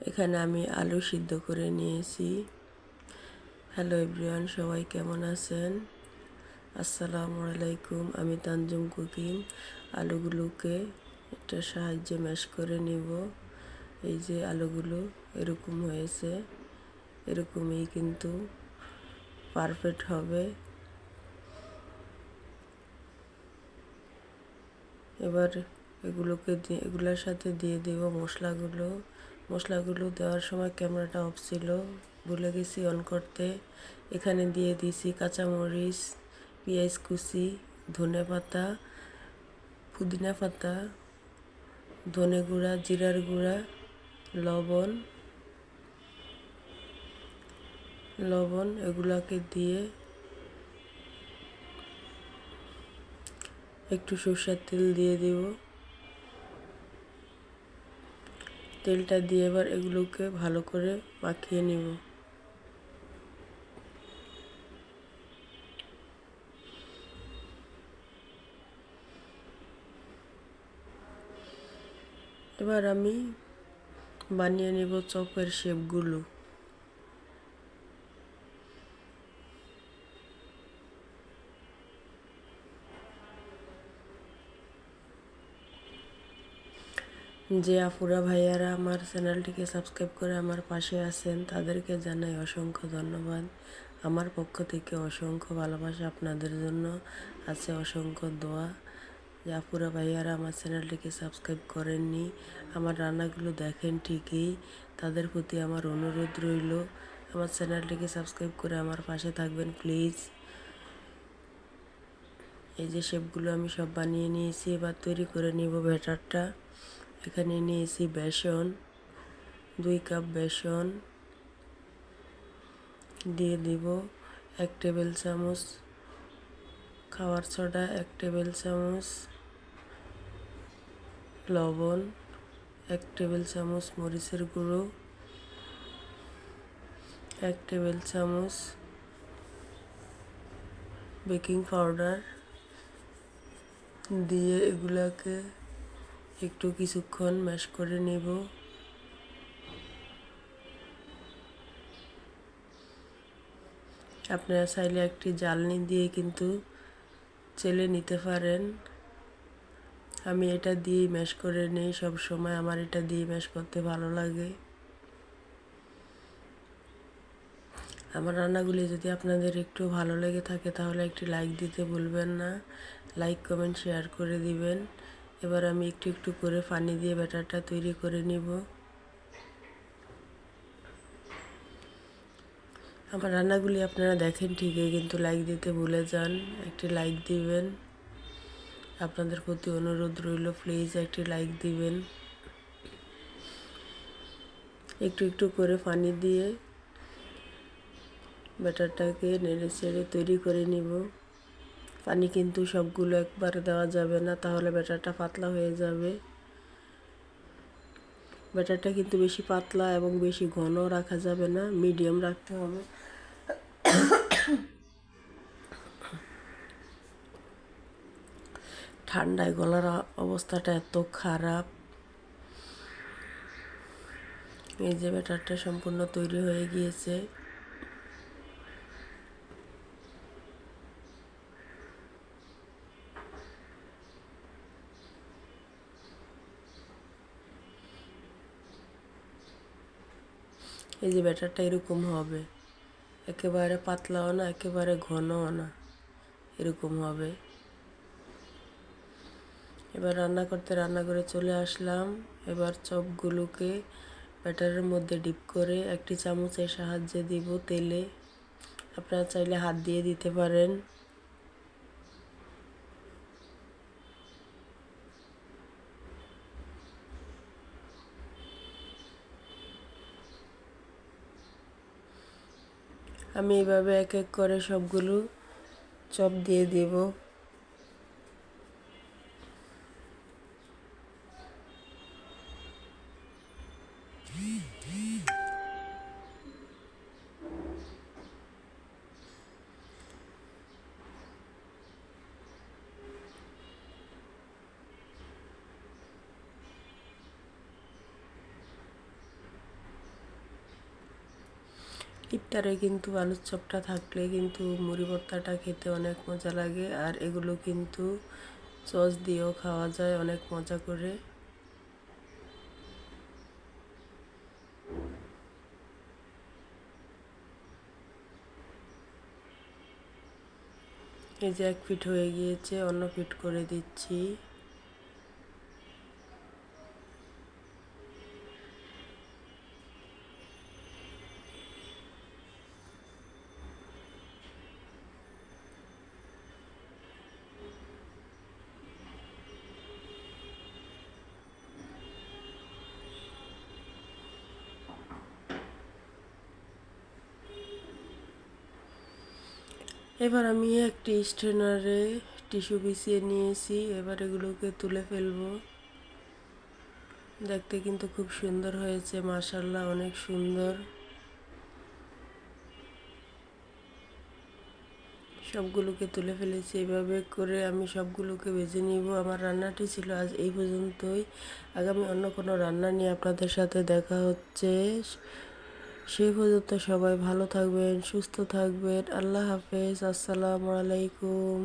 এখানে আমি আলু সিদ্ধ করে নিয়েছি। হ্যালো এভরিওয়ান, সবাই কেমন আছেন? আসসালামু আলাইকুম। আমি তানজুম কুকিং। আলুগুলোকে একটা সাহায্যে ম্যাশ করে নিব। এই যে আলুগুলো এরকম হয়েছে, এরকমই কিন্তু পারফেক্ট হবে। এবার এগুলোর সাথে দিয়ে দেব মশলাগুলো দেওয়ার সময় ক্যামেরাটা অফ ছিল, ভুলে গেছি অন করতে। এখানে দিয়ে দিয়েছি কাঁচামরিচ, পেঁয়াজ কুচি, ধনেপাতা, পুদিনা পাতা, ধনে গুঁড়া, জিরার গুঁড়া, লবণ এগুলাকে দিয়ে একটু সরষের তেল দিয়ে দিব। তেলটা দিয়ে এবার এগুলোকে ভালো করে মাখিয়ে নিব। এবার আমি বানিয়ে নিব চপের শেপগুলো। যে আপুরা ভাইয়ারা আমার চ্যানেলটিকে সাবস্ক্রাইব করে আমার পাশে আছেন তাদেরকে জানাই অসংখ্য ধন্যবাদ। আমার পক্ষ থেকে অসংখ্য ভালোবাসা আপনাদের জন্য আছে, অসংখ্য দোয়া। যে আপুরা ভাইয়ারা আমার চ্যানেলটিকে সাবস্ক্রাইব করেননি, আমার রান্নাগুলো দেখেন ঠিকই, তাদের প্রতি আমার অনুরোধ রইল আমার চ্যানেলটিকে সাবস্ক্রাইব করে আমার পাশে থাকবেন প্লিজ। এই যে শেপগুলো আমি সব বানিয়ে নিয়েছি, এবার তৈরি করে নিব ব্যাটারটা। এখানে নিয়েছি বেসন, 2 কাপ বেসন, দিয়ে দিব 1 টেবিল চামচ খাওয়ার সোডা, 1 টেবিল চামচ লবণ, 1 টেবিল চামচ মরিচের গুঁড়ো, 1 টেবিল চামচ বেকিং পাউডার দিয়ে এগুলাকে একটু কিছুক্ষণ ম্যাশ করে নেব। আপনারা চাইলে একটি জ্বালনি দিয়ে কিন্তু চেলে নিতে পারেন। আমি এটা দিয়ে ম্যাশ করে নেই সব সময়, আমার এটা দিয়ে ম্যাশ করতে ভালো লাগে। আমার রান্নাগুলি যদি আপনাদের একটু ভালো লেগে থাকে তাহলে একটি লাইক দিতে ভুলবেন না। লাইক, কমেন্ট, শেয়ার করে দিবেন। এবার আমি একটু একটু করে পানি দিয়ে ব্যাটারটা তৈরি করে নিব। আমার রান্নাগুলি আপনারা দেখেন ঠিকই, কিন্তু লাইক দিতে ভুলে যান। একটি লাইক দিবেন, আপনাদের প্রতি অনুরোধ রইল, প্লিজ একটি লাইক দিবেন। একটু একটু করে পানি দিয়ে ব্যাটারটাকে নেড়ে চেড়ে তৈরি করে নিব। পানি কিন্তু সবগুলো একবারে দেওয়া যাবে না, তাহলে ব্যাটারটা পাতলা হয়ে যাবে। ব্যাটারটা কিন্তু বেশি পাতলা এবং বেশি ঘন রাখা যাবে না, মিডিয়াম রাখতে হবে। ঠান্ডায় গলার অবস্থাটা এত খারাপ। এই যে ব্যাটারটা সম্পূর্ণ তৈরি হয়ে গিয়েছে। এই যে ব্যাটারটা এরকম হবে, একেবারে পাতলাও না, একেবারে ঘনও না, এরকম হবে। এবার রান্না করে চলে আসলাম। এবার চপগুলোকে ব্যাটারের মধ্যে ডিপ করে একটি চামচের সাহায্যে দিব তেলে। আপনারা চাইলে হাত দিয়ে দিতে পারেন। আমি এইভাবে এক এক করে সবগুলো চপ দিয়ে দেব। ইফতারে কিন্তু আলুর চপটা থাকলে কিন্তু মুড়ি ভর্তাটা খেতে অনেক মজা লাগে, আর এগুলো কিন্তু সস দিয়েও খাওয়া যায় অনেক মজা করে। এই যে এক ফিট হয়ে গিয়েছে, অন্য ফিট করে দিচ্ছি। এবার আমি একটি স্ট্রেনারে টিস্যু বিছিয়ে নিয়েছি, এবার এগুলোকে তুলে ফেলবো। দেখতে কিন্তু খুব সুন্দর হয়েছে, মাশাআল্লাহ অনেক সুন্দর। সবগুলোকে তুলে ফেলেছি। এভাবে করে আমি সবগুলোকে ভেজে নিব। আমার রান্নাটি ছিল আজ এই পর্যন্তই। আগামী অন্য কোনো রান্না নিয়ে আপনাদের সাথে দেখা হচ্ছে। সেই পর্যন্ত সবাই ভালো থাকবেন, সুস্থ থাকবেন। আল্লাহ হাফেজ, আসসালামু আলাইকুম।